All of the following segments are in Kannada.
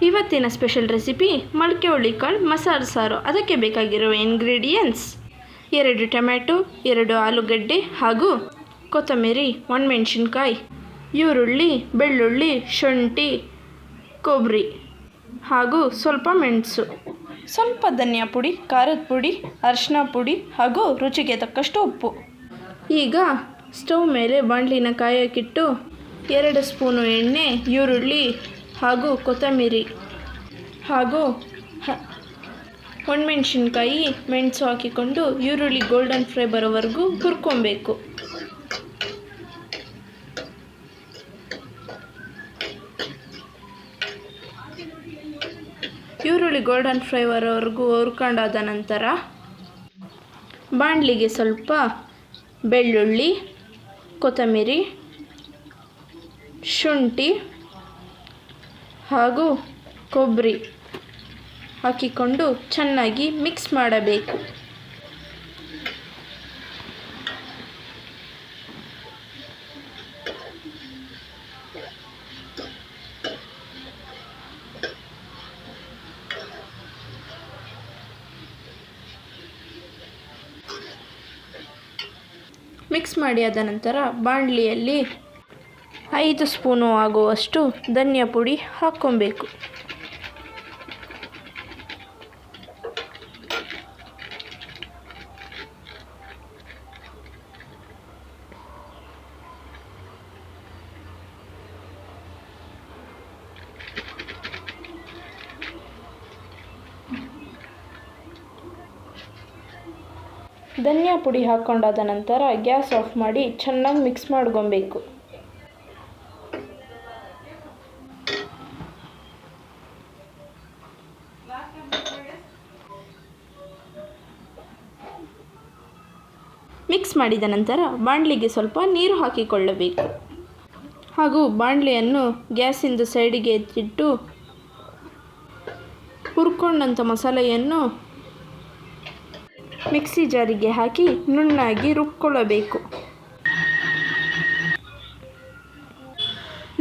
ಇವತ್ತಿನ ಸ್ಪೆಷಲ್ ರೆಸಿಪಿ ಮೊಳಕೆ ಹುರುಳಿಕಾಳು ಮಸಾಲೆ ಸಾರು. ಅದಕ್ಕೆ ಬೇಕಾಗಿರುವ ಇಂಗ್ರೀಡಿಯೆಂಟ್ಸ್ 2 ಟೊಮ್ಯಾಟೊ, 2 ಆಲೂಗಡ್ಡೆ ಹಾಗೂ ಕೊತ್ತಂಬರಿ, ಒಣಮೆಣಸಿನ್ಕಾಯಿ, ಈರುಳ್ಳಿ, ಬೆಳ್ಳುಳ್ಳಿ, ಶುಂಠಿ, ಕೊಬ್ಬರಿ ಹಾಗೂ ಸ್ವಲ್ಪ ಮೆಣಸು, ಸ್ವಲ್ಪ ಧನಿಯಾ ಪುಡಿ, ಖಾರದ ಪುಡಿ, ಅರಿಶಿನ ಪುಡಿ ಹಾಗೂ ರುಚಿಗೆ ತಕ್ಕಷ್ಟು ಉಪ್ಪು. ಈಗ ಸ್ಟವ್ ಮೇಲೆ ಬಾಣಲಿನ ಕಾಯಕ್ಕಿಟ್ಟು 2 ಸ್ಪೂನು ಎಣ್ಣೆ, ಈರುಳ್ಳಿ ಹಾಗೂ ಕೊತ್ತಂಬರಿ ಹಾಗೂ ಒಣಮೆಣಸಿನ್ಕಾಯಿ, ಮೆಣಸು ಹಾಕಿಕೊಂಡು ಈರುಳ್ಳಿ ಗೋಲ್ಡನ್ ಫ್ರೈ ಬರೋವರೆಗೂ ಹುರ್ಕೊಬೇಕು. ಈರುಳ್ಳಿ ಗೋಲ್ಡನ್ ಫ್ರೈ ಬರೋವರೆಗೂ ಹುರ್ಕೊಂಡಾದ ನಂತರ ಬಾಣಲಿಗೆ ಸ್ವಲ್ಪ ಬೆಳ್ಳುಳ್ಳಿ, ಕೊತ್ತಂಬರಿ, ಶುಂಠಿ ಹಾಗೂ ಕೊಬ್ಬರಿ ಹಾಕಿಕೊಂಡು ಚೆನ್ನಾಗಿ ಮಿಕ್ಸ್ ಮಾಡಬೇಕು. ಮಿಕ್ಸ್ ಮಾಡಿ ಆದ ನಂತರ ಬಾಣಲಿಯಲ್ಲಿ 5 ಸ್ಪೂನು ಆಗುವಷ್ಟು ಧನಿಯಾ ಪುಡಿ ಹಾಕ್ಕೊಬೇಕು. ಧನಿಯಾ ಪುಡಿ ಹಾಕ್ಕೊಂಡಾದ ನಂತರ ಗ್ಯಾಸ್ ಆಫ್ ಮಾಡಿ ಚೆನ್ನಾಗಿ ಮಿಕ್ಸ್ ಮಾಡ್ಕೊಬೇಕು. ಮಿಕ್ಸ್ ಮಾಡಿದ ನಂತರ ಬಾಣಲಿಗೆ ಸ್ವಲ್ಪ ನೀರು ಹಾಕಿಕೊಳ್ಳಬೇಕು ಹಾಗೂ ಬಾಣಲಿಯನ್ನು ಗ್ಯಾಸಿಂದ ಸೈಡಿಗೆ ಎತ್ತಿಟ್ಟು ಹುರ್ಕೊಂಡಂಥ ಮಸಾಲೆಯನ್ನು ಮಿಕ್ಸಿ ಜಾರಿಗೆ ಹಾಕಿ ನುಣ್ಣಗೆ ರುಬ್ಕೊಳ್ಳಬೇಕು.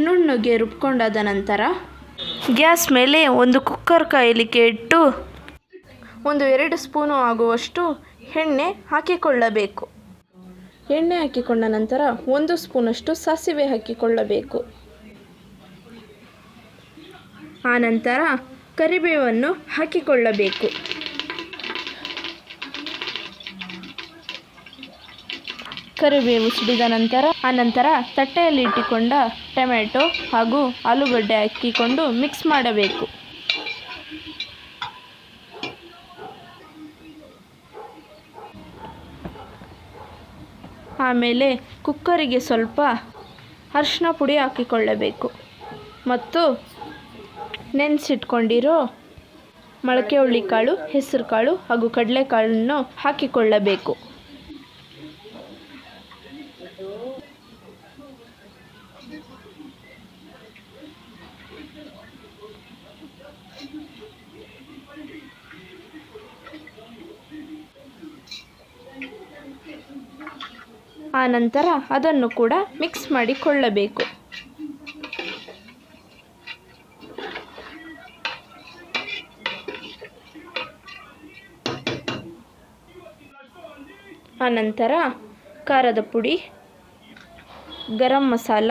ನುಣ್ಣಗೆ ರುಬ್ಕೊಂಡಾದ ನಂತರ ಗ್ಯಾಸ್ ಮೇಲೆ ಒಂದು ಕುಕ್ಕರ್ ಕಾಯಲಿಕ್ಕೆ ಇಟ್ಟು 1-2 ಸ್ಪೂನು ಆಗುವಷ್ಟು ಎಣ್ಣೆ ಹಾಕಿಕೊಳ್ಳಬೇಕು. ಎಣ್ಣೆ ಹಾಕಿಕೊಂಡ ನಂತರ 1 ಸ್ಪೂನಷ್ಟು ಸಾಸಿವೆ ಹಾಕಿಕೊಳ್ಳಬೇಕು. ಆನಂತರ ಕರಿಬೇವನ್ನು ಹಾಕಿಕೊಳ್ಳಬೇಕು. ಕರಿಬೇವು ಸಿಡಿದ ನಂತರ ತಟ್ಟೆಯಲ್ಲಿ ಇಟ್ಟುಕೊಂಡ ಟೊಮ್ಯಾಟೊ ಹಾಗೂ ಆಲೂಗಡ್ಡೆ ಹಾಕಿಕೊಂಡು ಮಿಕ್ಸ್ ಮಾಡಬೇಕು. ಆಮೇಲೆ ಕುಕ್ಕರಿಗೆ ಸ್ವಲ್ಪ ಅರಿಶಿನ ಪುಡಿ ಹಾಕಿಕೊಳ್ಳಬೇಕು ಮತ್ತು ನೆನೆಸಿಟ್ಕೊಂಡಿರೋ ಮೊಳಕೆ ಹುರುಳಿಕಾಳು, ಹೆಸರುಕಾಳು ಹಾಗೂ ಕಡಲೆಕಾಳನ್ನು ಹಾಕಿಕೊಳ್ಳಬೇಕು. ಆನಂತರ ಅದನ್ನು ಕೂಡ ಮಿಕ್ಸ್ ಮಾಡಿಕೊಳ್ಳಬೇಕು. ಆನಂತರ ಖಾರದ ಪುಡಿ, ಗರಂ ಮಸಾಲ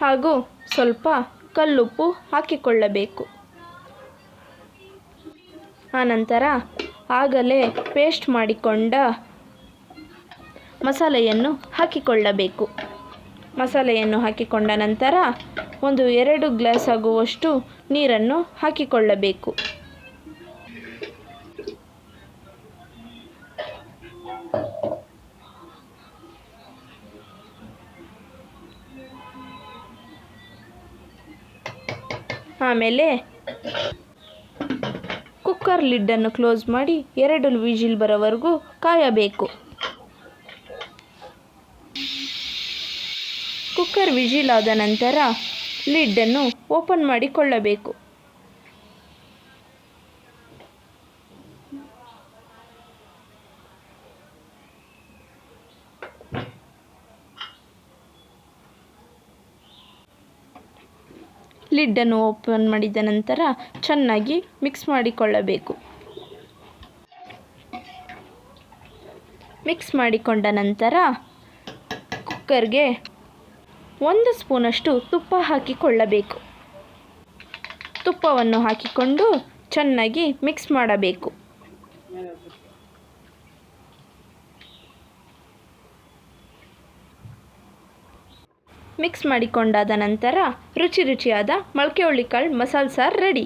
ಹಾಗೂ ಸ್ವಲ್ಪ ಕಲ್ಲುಪ್ಪು ಹಾಕಿಕೊಳ್ಳಬೇಕು. ಆನಂತರ ಆಗಲೇ ಪೇಸ್ಟ್ ಮಾಡಿಕೊಂಡ ಮಸಾಲೆಯನ್ನು ಹಾಕಿಕೊಳ್ಳಬೇಕು. ಮಸಾಲೆಯನ್ನು ಹಾಕಿಕೊಂಡ ನಂತರ 1-2 ಗ್ಲಾಸ್ ಆಗುವಷ್ಟು ನೀರನ್ನು ಹಾಕಿಕೊಳ್ಳಬೇಕು. ಆಮೇಲೆ ಕುಕ್ಕರ್ ಲಿಡ್ಡನ್ನು ಕ್ಲೋಸ್ ಮಾಡಿ 2 ವಿಜಿಲ್ ಬರೋವರೆಗೂ ಕಾಯಬೇಕು. ಕುಕ್ಕರ್ ವಿಜಿಲ್ ಆದ ನಂತರ ಲಿಡ್ಡನ್ನು ಓಪನ್ ಮಾಡಿಕೊಳ್ಳಬೇಕು. ಲಿಡ್ಡನ್ನು ಓಪನ್ ಮಾಡಿದ ನಂತರ ಚೆನ್ನಾಗಿ ಮಿಕ್ಸ್ ಮಾಡಿಕೊಳ್ಳಬೇಕು. ಮಿಕ್ಸ್ ಮಾಡಿಕೊಂಡ ನಂತರ ಕುಕ್ಕರ್ಗೆ 1 ಸ್ಪೂನಷ್ಟು ತುಪ್ಪ ಹಾಕಿಕೊಳ್ಳಬೇಕು. ತುಪ್ಪವನ್ನು ಹಾಕಿಕೊಂಡು ಚೆನ್ನಾಗಿ ಮಿಕ್ಸ್ ಮಾಡಬೇಕು. ಮಿಕ್ಸ್ ಮಾಡಿಕೊಂಡಾದ ನಂತರ ರುಚಿಯಾದ ಮೊಳಕೆ ಹುರುಳಿಕಾಳು ಮಸಾಲೆ ಸಾರು ರೆಡಿ.